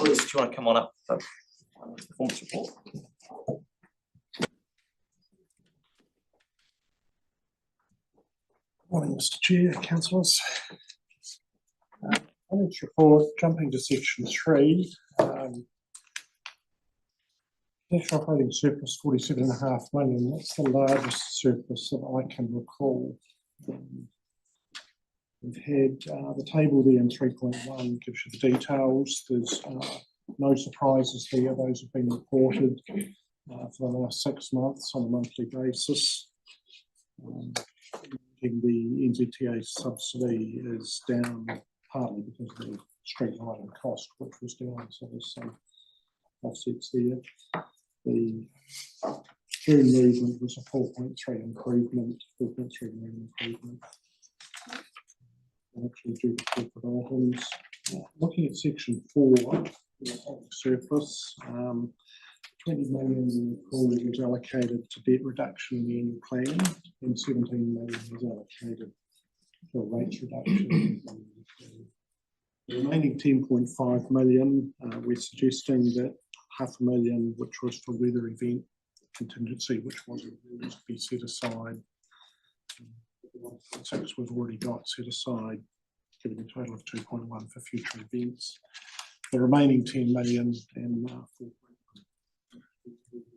Bruce, do you want to come on up for the performance report? Morning, Mr. Chair, councillors. Finance report, jumping to section 3. Cash operating surplus 47.5 million. That's the largest surplus that I can recall. We've had the table there in 3.1 gives you the details. There's no surprises there. Those have been reported for the last 6 months on a monthly basis. The NZTA subsidy is down partly because of the street lighting cost, which was down, so there's some offsets there. The June movement was a 4.3 improvement, 4.3 million improvement. Actually due to corporate items. Looking at section 4, the surplus, 20 million was allocated to debt reduction in the annual plan, and 17 million was allocated for rates reduction. The remaining 10.5 million, we're suggesting that $500,000, which was for weather event contingency, which was to be set aside. 1.6 we've already got set aside, giving a total of 2.1 for future events. The remaining 10 million and 4.1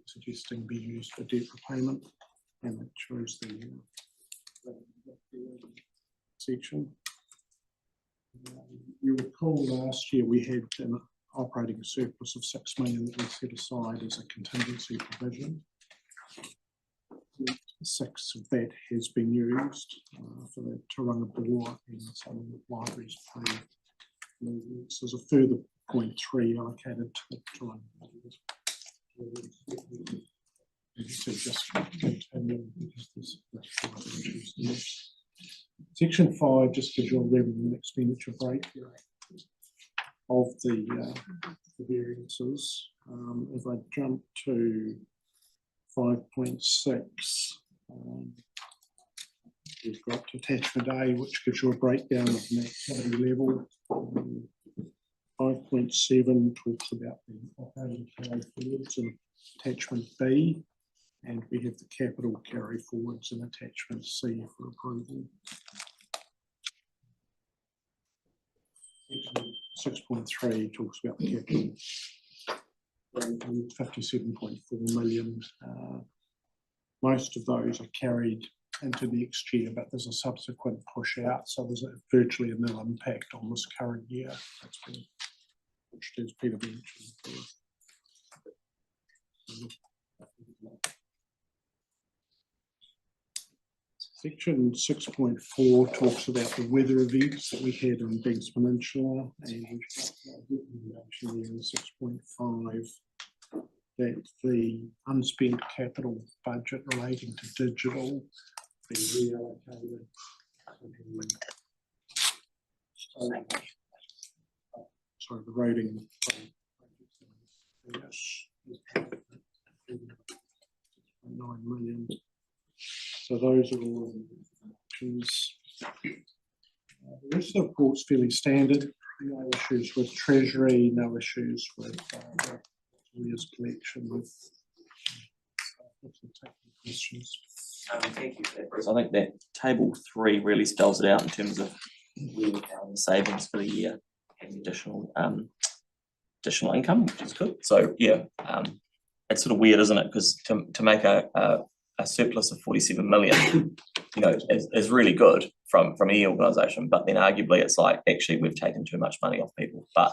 suggesting be used for debt repayment, and that shows the section. You recall last year we had an operating surplus of 6 million that we set aside as a contingency provision. 6 of that has been used for the Tauranga Boar and some of the libraries paid. There's a further 0.3 allocated to the Tauranga Boars. Just continue because there's issues there. Section 5 just gives you a revenue and expenditure breakdown of the variances. If I jump to 5.6, we've got attachment A, which gives you a breakdown of the activity level. 5.7 talks about the operating carry forwards in attachment B, and we have the capital carry forwards in attachment C for approval. 6.3 talks about the capital, 57.4 million. Most of those are carried into next year, but there's a subsequent push out, so there's virtually a nil impact on this current year. That's been pushed, as Peter mentioned. Section 6.4 talks about the weather events that we had in Banks Peninsula, and actually in 6.5 that the unspent capital budget relating to digital be reallocated. Sorry, the roading. Yes, 9 million. So those are all options. The rest of the report's fairly standard. No issues with Treasury, no issues with arrears collection. With questions. Thank you for that, Bruce. I think that table 3 really spells it out in terms of where we found the savings for the year and additional income, which is good. So yeah, it's sort of weird, isn't it? Because to make a surplus of 47 million, you know, is really good from any organisation, but then arguably it's like actually we've taken too much money off people. But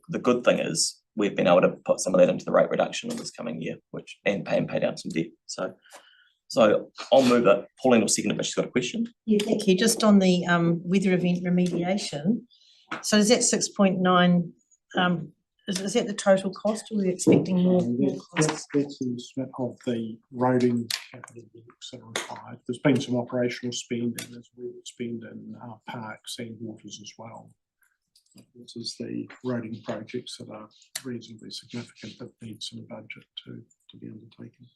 the good thing is we've been able to put some of that into the rate reduction in this coming year, which and pay down some debt. So I'll move it. Pauline will second it, but she's got a question. Yeah, thank you. Just on the weather event remediation. So is that 6.9? Is that the total cost, or are we expecting more costs? That's an estimate of the roading capital works that are required. There's been some operational spend, and there's spend in parks and waters as well. This is the roading projects that are reasonably significant that need some budget to be undertaken.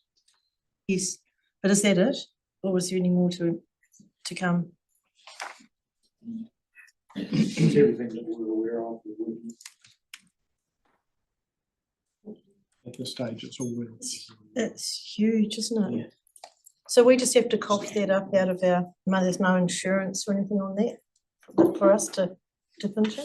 Yes, but is that it, or is there any more to come? It's everything that we're aware of. this stage, it's all well. It's huge, isn't Yeah. it? So we just have to cough that up out of our, there's no insurance or anything on that for us to dip into?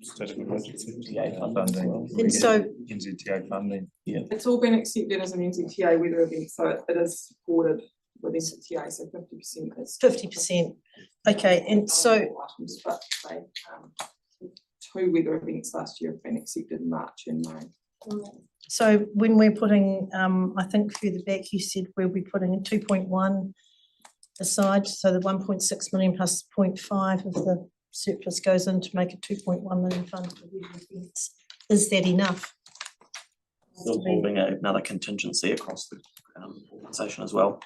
State of emergency. NZTA funding as well. And so, NZTA funding. It's all been accepted as an NZTA weather event, so it is supported with NZTA, so 50% is. 50%, okay, and so, Items, but they, 2 weather events last year have been accepted in March and May. so when we're putting, I think further back you said we'll be putting a 2.1 aside, so the 1.6 million plus 0.5 of the surplus goes in to make a 2.1 million fund for weather events. Is that enough? Still holding another contingency across the organisation as well.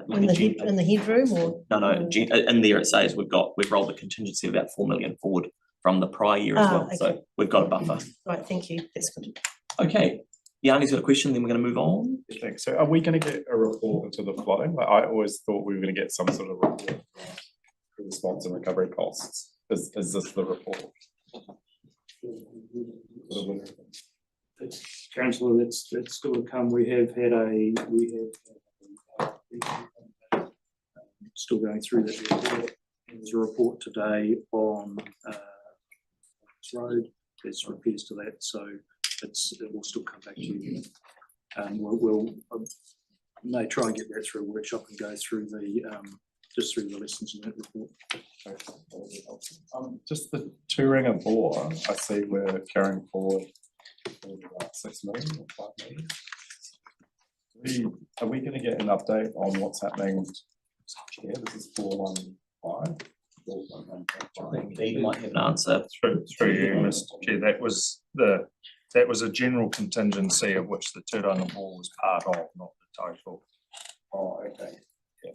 In the headroom or? No, in there it says we've rolled a contingency of about 4 million forward from the prior year as well, okay. so we've got a buffer. Right, thank you, that's good. Okay, Yanni's got a question, then we're going to move on. Thanks. So are we going to get a report into the flooding? Like, I always thought we were going to get some sort of report for response and recovery costs. Is this the report? Councillor, that's still to come. We have still going through that report. There's a report today on road as repairs to that, so it will still come back to you. We'll may try and get that through a workshop and go through the just through the lessons in that report. Just the touring bore, I see we're carrying forward about 6 million or 5 million. Are we going to get an update on what's happening? Yeah, this is 415. He might have an answer. Through you, Mr. Chair, that was a general contingency of which the Tūranga Ball was part of, not the total. Oh, okay. Yeah.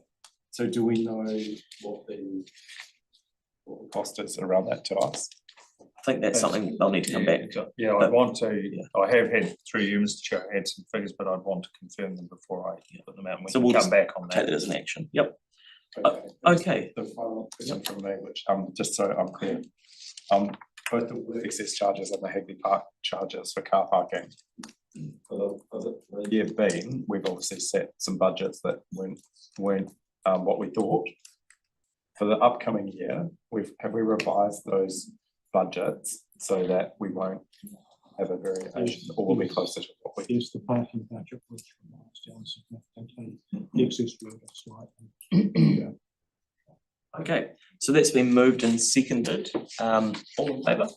So do we know what the cost is around that to us? I think that's something they'll need to come back. Yeah, I want to. I have had through you, Mr. Chair, I had some figures, but I'd want to confirm them before I put them out. And we So can we'll come just back on take that. that as an action. Yep. Okay. The final question from me, which just so I'm clear, both the excess charges and the Hagley Park charges for car parking. For the year being, we've obviously set some budgets that weren't what we thought. For the upcoming year, have we revised those budgets so that we won't have a variation or will be closer to what we. Yes, the parking budget which revised down significantly, the excess word slightly. Okay, so that's been moved and seconded. All in favour?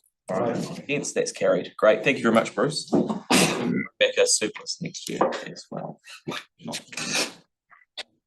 Against, that's carried. Great, thank you very much, Bruce. Back a surplus next year as well.